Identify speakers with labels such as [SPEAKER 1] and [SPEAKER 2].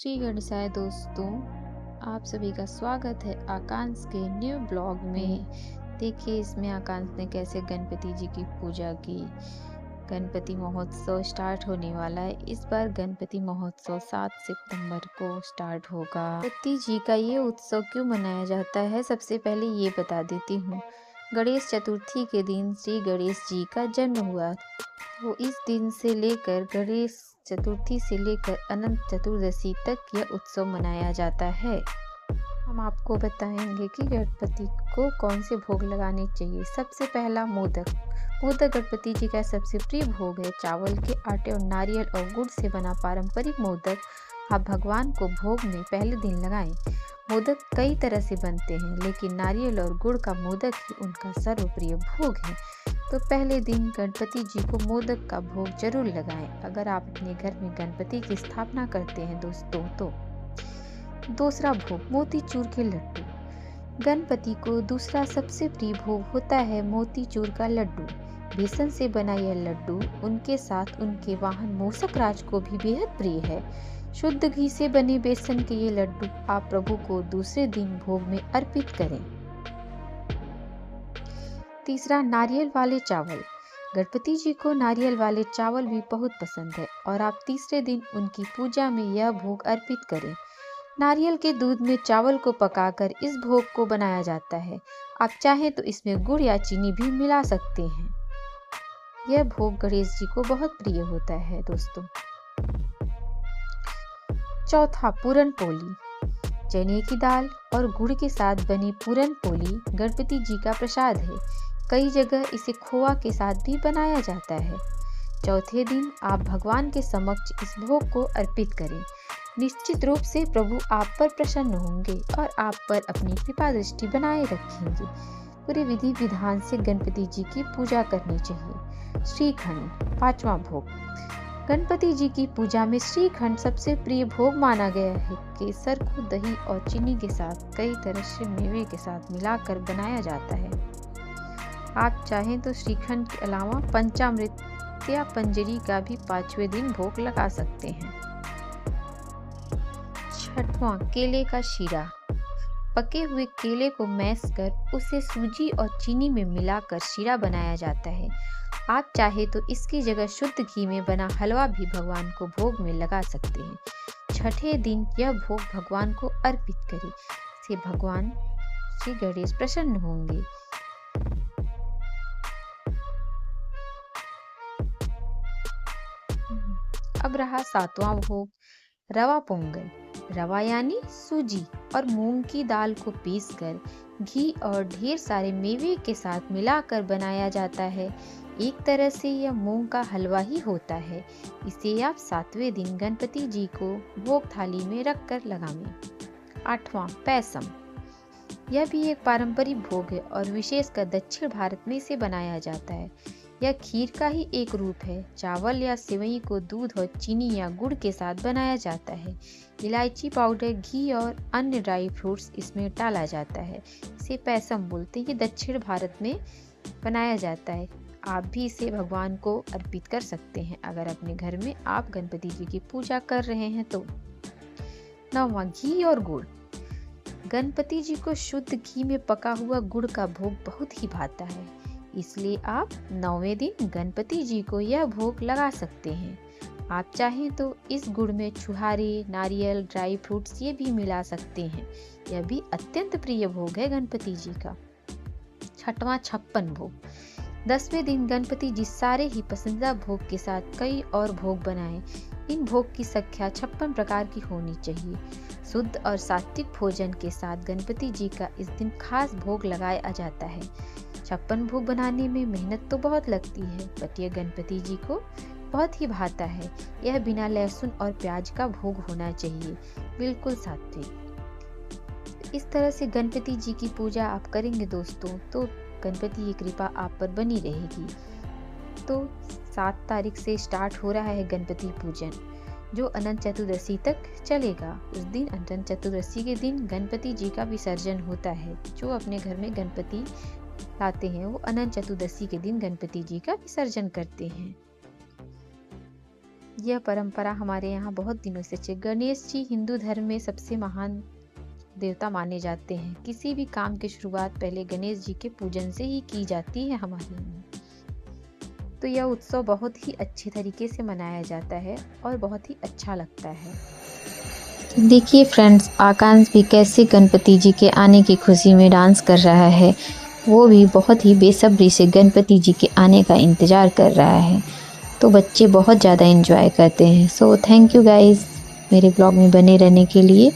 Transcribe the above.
[SPEAKER 1] श्री गणेशाय दोस्तों, आप सभी का स्वागत है आकांश के न्यू ब्लॉग में। देखिए इसमें आकांश ने कैसे गणपति जी की पूजा की। गणपति महोत्सव स्टार्ट होने वाला है। इस बार गणपति महोत्सव 7 सितंबर को स्टार्ट होगा। गणपति जी का ये उत्सव क्यों मनाया जाता है, सबसे पहले ये बता देती हूँ। गणेश चतुर्थी के दिन श्री गणेश जी का जन्म हुआ, तो इस दिन से लेकर गणेश चतुर्थी से लेकर अनंत चतुर्दशी तक यह उत्सव मनाया जाता है। हम आपको बताएंगे कि गणपति को कौन से भोग लगाने चाहिए। सबसे पहला मोदक। मोदक गणपति जी का सबसे प्रिय भोग है। चावल के आटे और नारियल और गुड़ से बना पारंपरिक मोदक आप भगवान को भोग में पहले दिन लगाएं। मोदक कई तरह से बनते हैं, लेकिन नारियल और गुड़ का मोदक ही उनका सर्वप्रिय भोग है। तो पहले दिन गणपति जी को मोदक का भोग जरूर लगाएं, अगर आप अपने घर में गणपति की स्थापना करते हैं दोस्तों। तो दूसरा भोग मोतीचूर के लड्डू। गणपति को दूसरा सबसे प्रिय भोग होता है मोतीचूर का लड्डू। बेसन से बना यह लड्डू उनके साथ उनके वाहन मूषक राज को भी बेहद प्रिय है। शुद्ध घी से बने बेसन के ये लड्डू आप प्रभु को दूसरे दिन भोग में अर्पित करें। तीसरा नारियल वाले चावल। गणपति जी को नारियल वाले चावल भी बहुत पसंद है और आप तीसरे दिन उनकी पूजा में यह भोग अर्पित करें। नारियल के दूध में चावल को पकाकर इस भोग को बनाया जाता है। आप चाहें तो इसमें गुड़ या चीनी भी मिला सकते हैं। यह भोग गणेश जी को बहुत प्रिय होता है दोस्तों। चौथा पूरन पोली। चने की दाल और गुड़ के साथ बनी पूरन पोली गणपति जी का प्रसाद है। कई जगह इसे खोआ के साथ भी बनाया जाता है। चौथे दिन आप भगवान के समक्ष इस भोग को अर्पित करें। निश्चित रूप से प्रभु आप पर प्रसन्न होंगे और आप पर अपनी कृपा दृष्टि बनाए रखेंगे। पूरे विधि विधान से गणपति जी की पूजा करनी चाहिए। श्रीखंड पांचवा भोग। गणपति जी की पूजा में श्रीखंड सबसे प्रिय भोग माना गया है। केसर को दही और चीनी के साथ कई तरह से मेवे के साथ मिलाकर बनाया जाता है। आप चाहें तो श्रीखंड के अलावा पंचामृत या पंजरी का भी 5वें दिन भोग लगा सकते हैं। छठवां केले का शीरा। पके हुए केले को मैश कर उसे सूजी और चीनी में मिलाकर शीरा बनाया जाता है। आप चाहे तो इसकी जगह शुद्ध घी में बना हलवा भी भगवान को भोग में लगा सकते हैं। छठे दिन यह भोग भगवान को अर्पित करें। इससे भगवान श्री गणेश प्रसन्न होंगे। अब रहा 7वां भोग रवा पोंगल। रवा यानी सूजी और मूंग की दाल को पीसकर घी और ढेर सारे मेवे के साथ मिलाकर बनाया जाता है। एक तरह से यह मूंग का हलवा ही होता है। इसे आप 7वें दिन गणपति जी को भोग थाली में रखकर लगाएं। 8वां पैसम। यह भी एक पारंपरिक भोग है और विशेषकर दक्षिण भारत में इसे बनाया जाता है। यह खीर का ही एक रूप है। चावल या सेवई को दूध और चीनी या गुड़ के साथ बनाया जाता है। इलायची पाउडर, घी और अन्य ड्राई फ्रूट्स इसमें डाला जाता है। इसे पैसम बोलते हैं। ये दक्षिण भारत में बनाया जाता है। आप भी इसे भगवान को अर्पित कर सकते हैं अगर अपने घर में आप गणपति जी की पूजा कर रहे हैं तो। 9वां घी और गुड़। गणपति जी को शुद्ध घी में पका हुआ गुड़ का भोग बहुत ही भाता है, इसलिए आप 9वें दिन गणपति जी को यह भोग लगा सकते हैं। आप चाहें तो इस गुड़ में छुहारे, नारियल, ड्राई फ्रूट्स ये भी मिला सकते हैं। यह भी अत्यंत प्रिय भोग है गणपति जी का। 6वां छप्पन भोग। 10वें दिन गणपति जी सारे ही पसंदीदा भोग के साथ कई और भोग बनाएं। इन भोग की संख्या 56 प्रकार की होनी चाहिए। शुद्ध और सात्विक भोजन के साथ गणपति जी का इस दिन खास भोग लगाया जाता है। 56 भोग बनाने में मेहनत तो बहुत लगती है, बट यह गणपति जी को बहुत ही भाता है। यह बिना लहसुन और प्याज का भोग होना चाहिए, बिल्कुल सात्विक। इस तरह से गणपति जी की पूजा आप करेंगे दोस्तों, तो गणपति की कृपा आप पर बनी रहेगी। तो 7 तारीख से स्टार्ट हो रहा है गणपति पूजन, जो अनंत चतुर्दशी तक चलेगा। उस दिन अनंत चतुर्दशी के दिन गणपति जी का विसर्जन होता है। जो अपने घर में गणपति लाते हैं वो अनंत चतुर्दशी के दिन गणपति जी का विसर्जन करते हैं। यह परंपरा हमारे यहाँ बहुत दिनों से चली। गणेश जी हिंदू धर्म में सबसे महान देवता माने जाते हैं। किसी भी काम की शुरुआत पहले गणेश जी के पूजन से ही की जाती है हमारे यहाँ। तो यह उत्सव बहुत ही अच्छे तरीके से मनाया जाता है और बहुत ही अच्छा लगता है। देखिए फ्रेंड्स, आकांश भी कैसे गणपति जी के आने की खुशी में डांस कर रहा है। वो भी बहुत ही बेसब्री से गणपति जी के आने का इंतज़ार कर रहा है। तो बच्चे बहुत ज़्यादा एंजॉय करते हैं। सो थैंक यू गाइस मेरे ब्लॉग में बने रहने के लिए।